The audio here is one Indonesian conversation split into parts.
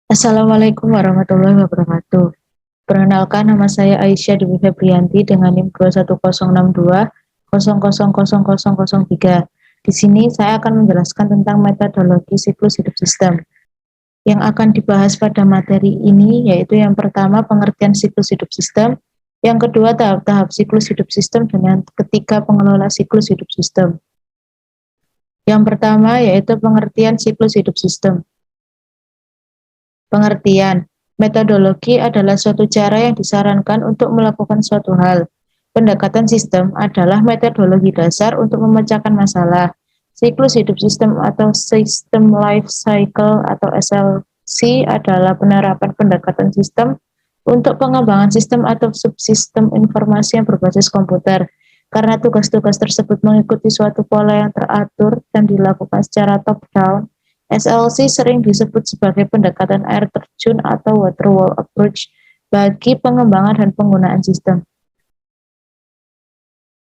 Assalamualaikum warahmatullahi wabarakatuh. Perkenalkan, nama saya Aisyah Dewi Febrianti dengan NIM 21062000003. Di sini saya akan menjelaskan tentang metodologi siklus hidup sistem. Yang akan dibahas pada materi ini yaitu yang pertama pengertian siklus hidup sistem, yang kedua tahap-tahap siklus hidup sistem, dan yang ketiga pengelola siklus hidup sistem. Yang pertama yaitu pengertian siklus hidup sistem. Pengertian. Metodologi adalah suatu cara yang disarankan untuk melakukan suatu hal. Pendekatan sistem adalah metodologi dasar untuk memecahkan masalah. Siklus hidup sistem atau System Life Cycle atau SLC adalah penerapan pendekatan sistem untuk pengembangan sistem atau subsistem informasi yang berbasis komputer. Karena tugas-tugas tersebut mengikuti suatu pola yang teratur dan dilakukan secara top-down, SLC sering disebut sebagai pendekatan air terjun atau water wall approach bagi pengembangan dan penggunaan sistem.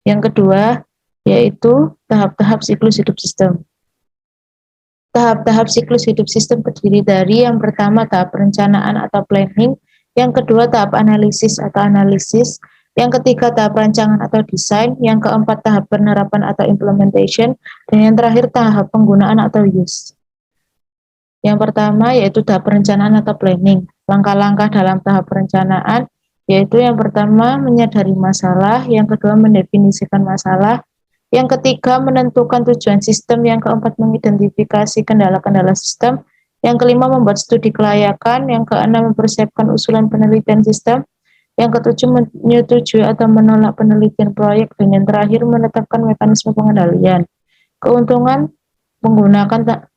Yang kedua, yaitu tahap-tahap siklus hidup sistem. Tahap-tahap siklus hidup sistem terdiri dari yang pertama tahap perencanaan atau planning, yang kedua tahap analisis atau analisis, yang ketiga tahap rancangan atau desain, yang keempat tahap penerapan atau implementation, dan yang terakhir tahap penggunaan atau use. Yang pertama yaitu tahap perencanaan atau planning. Langkah-langkah dalam tahap perencanaan yaitu yang pertama menyadari masalah, yang kedua mendefinisikan masalah, yang ketiga menentukan tujuan sistem, yang keempat mengidentifikasi kendala-kendala sistem, yang kelima membuat studi kelayakan, yang keenam mempersiapkan usulan penelitian sistem, yang ketujuh menyetujui atau menolak penelitian proyek, dan yang terakhir menetapkan mekanisme pengendalian. Keuntungan menggunakan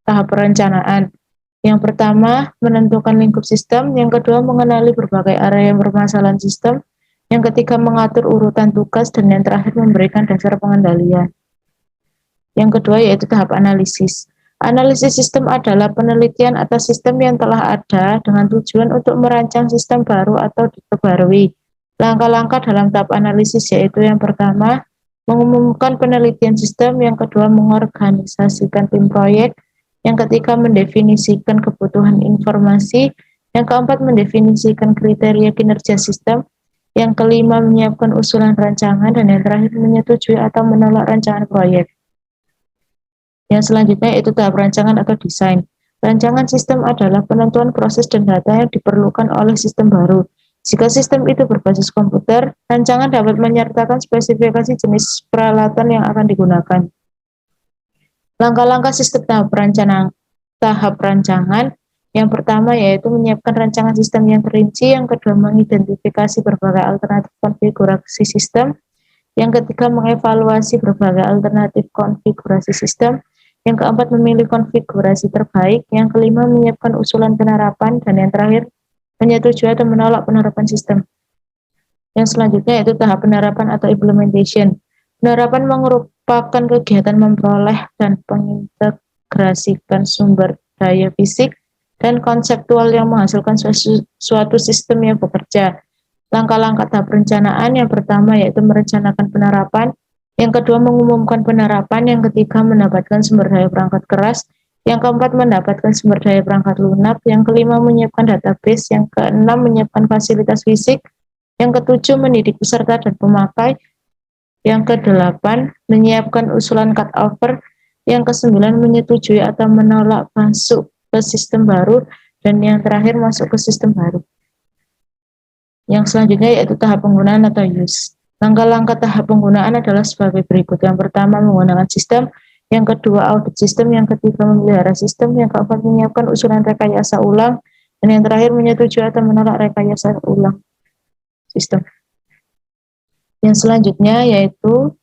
tahap perencanaan. Yang pertama, menentukan lingkup sistem, yang kedua mengenali berbagai area permasalahan sistem, yang ketiga mengatur urutan tugas, dan yang terakhir memberikan dasar pengendalian. Yang kedua yaitu tahap analisis. Analisis sistem adalah penelitian atas sistem yang telah ada dengan tujuan untuk merancang sistem baru atau diperbarui. Langkah-langkah dalam tahap analisis yaitu yang pertama, mengumumkan penelitian sistem, yang kedua mengorganisasikan tim proyek, yang ketiga mendefinisikan kebutuhan informasi, yang keempat mendefinisikan kriteria kinerja sistem, yang kelima menyiapkan usulan rancangan, dan yang terakhir menyetujui atau menolak rancangan proyek. Yang selanjutnya yaitu tahap rancangan atau desain. Rancangan sistem adalah penentuan proses dan data yang diperlukan oleh sistem baru. Jika sistem itu berbasis komputer, rancangan dapat menyertakan spesifikasi jenis peralatan yang akan digunakan. Langkah-langkah sistem tahap rancangan, yang pertama yaitu menyiapkan rancangan sistem yang terinci, yang kedua mengidentifikasi berbagai alternatif konfigurasi sistem, yang ketiga mengevaluasi berbagai alternatif konfigurasi sistem, yang keempat memilih konfigurasi terbaik, yang kelima menyiapkan usulan penerapan, dan yang terakhir menyetujui atau menolak penerapan sistem. Yang selanjutnya yaitu tahap penerapan atau implementation. Penerapan merupakan kegiatan memperoleh dan mengintegrasikan sumber daya fisik dan konseptual yang menghasilkan suatu sistem yang bekerja. Langkah-langkah tahap perencanaan yang pertama yaitu merencanakan penerapan, yang kedua mengumumkan penerapan, yang ketiga mendapatkan sumber daya perangkat keras, yang keempat mendapatkan sumber daya perangkat lunak, yang kelima menyiapkan database, yang keenam menyiapkan fasilitas fisik, yang ketujuh mendidik peserta dan pemakai, yang kedelapan menyiapkan usulan cut over, yang kesembilan menyetujui atau menolak masuk ke sistem baru, dan yang terakhir masuk ke sistem baru. Yang selanjutnya yaitu tahap penggunaan atau use. Langkah-langkah tahap penggunaan adalah sebagai berikut. Yang pertama menggunakan sistem, yang kedua audit sistem, yang ketiga memelihara sistem, yang keempat menyiapkan usulan rekayasa ulang, dan yang terakhir menyetujui atau menolak rekayasa ulang sistem. Yang selanjutnya yaitu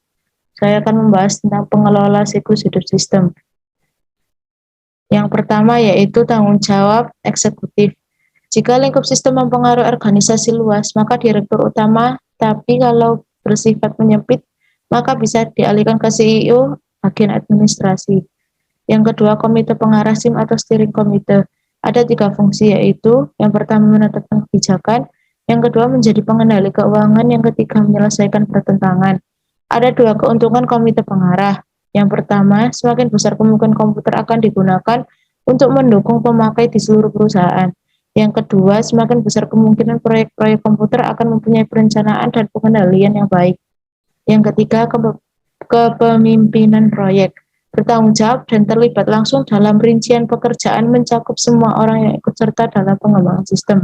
saya akan membahas tentang pengelola siklus hidup sistem. Yang pertama yaitu tanggung jawab eksekutif. Jika lingkup sistem mempengaruhi organisasi luas, maka direktur utama, tapi kalau bersifat menyempit, maka bisa dialihkan ke CEO bagian administrasi. Yang kedua, komite pengarah SIM atau steering komite. Ada 3 fungsi yaitu, yang pertama menetapkan kebijakan, yang kedua menjadi pengendali keuangan, yang ketiga menyelesaikan pertentangan. Ada 2 keuntungan komite pengarah. Yang pertama, semakin besar kemungkinan komputer akan digunakan untuk mendukung pemakai di seluruh perusahaan. Yang kedua, semakin besar kemungkinan proyek-proyek komputer akan mempunyai perencanaan dan pengendalian yang baik. Yang ketiga, kepemimpinan proyek. Bertanggung jawab dan terlibat langsung dalam rincian pekerjaan mencakup semua orang yang ikut serta dalam pengembangan sistem.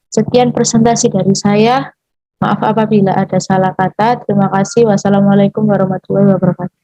Sekian presentasi dari saya. Maaf apabila ada salah kata. Terima kasih. Wassalamualaikum warahmatullahi wabarakatuh.